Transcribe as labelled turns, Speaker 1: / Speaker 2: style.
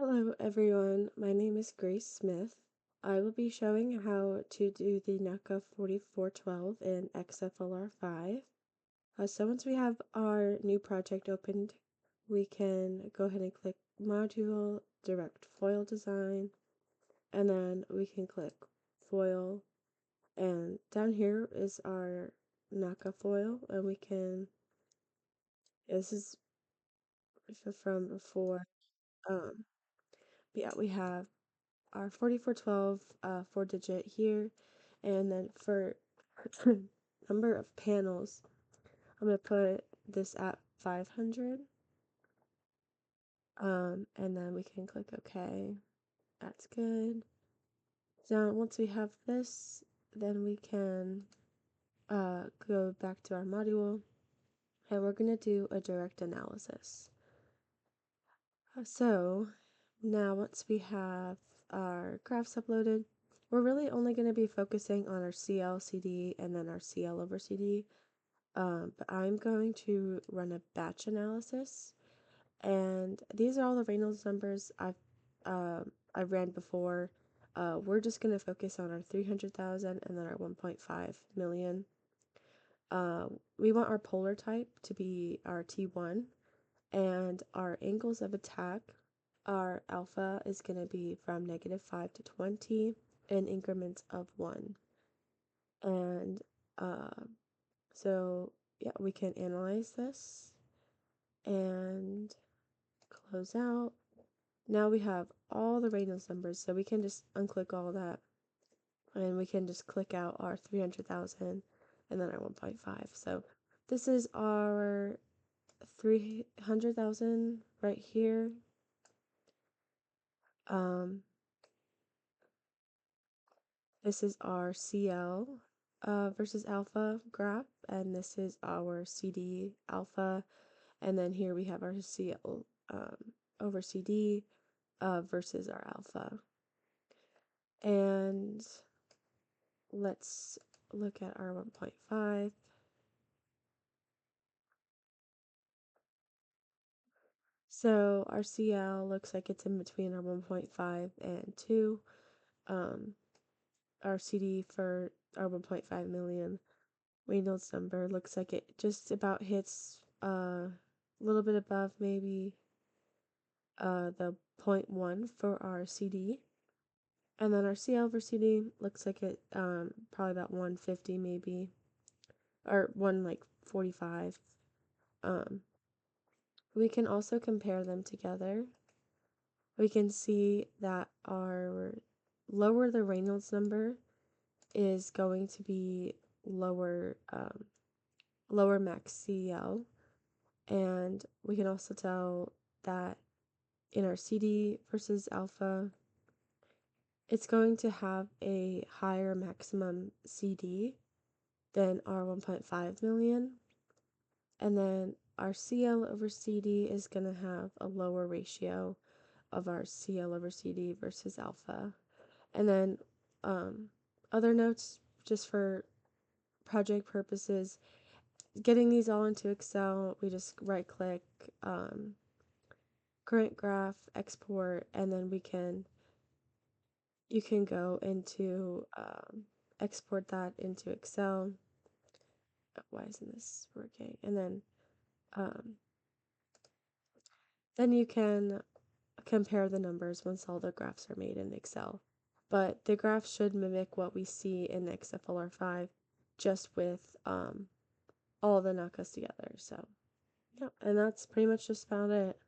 Speaker 1: Hello everyone, my name is Grace Smith. I will be showing how to do the NACA 4412 in XFLR5. So once we have our new project opened, we can go ahead and click Module, Direct Foil Design, and then we can click Foil, and down here is our NACA foil, and this is from before, um, yeah, we have our 4412 4-digit here, and then for number of panels, I'm going to put this at 500, and then we can click OK. That's good. Now once we have this, then we can go back to our module, and we're going to do a direct analysis. So now once we have our graphs uploaded, we're really only going to be focusing on our CL, CD, and then our CL over CD. But I'm going to run a batch analysis, and these are all the Reynolds numbers I ran before. We're just going to focus on our 300,000 and then our 1.5 million. We want our polar type to be our T1, and our angles of attack, our alpha is going to be from -5 to 20 in increments of 1. And so yeah, we can analyze this and close out. Now we have all the Reynolds numbers, so we can just unclick all that, and we can just click out our 300,000 and then our 1.5. So this is our 300,000 right here. This is our CL versus alpha graph, and this is our CD alpha, and then here we have our CL over CD versus our alpha. And let's look at our 1.5. So our CL looks like it's in between our 1.5 and 2. Our CD for our 1.5 million Reynolds number looks like it just about hits a little bit above maybe the 0.1 for our CD. And then our CL over CD looks like it probably about 150 maybe, or 145. We can also compare them together. We can see that our lower the Reynolds number is going to be lower lower max CL, and we can also tell that in our CD versus alpha, it's going to have a higher maximum CD than our 1.5 million, and then our CL over CD is going to have a lower ratio of our CL over CD versus alpha. And then other notes just for project purposes, getting these all into Excel, we just right click, current graph, export, and then you can go into export that into Excel. Oh, why isn't this working? And then you can compare the numbers once all the graphs are made in Excel. But the graph should mimic what we see in XFLR5, just with all the NACAs together. So yeah, and that's pretty much just about it.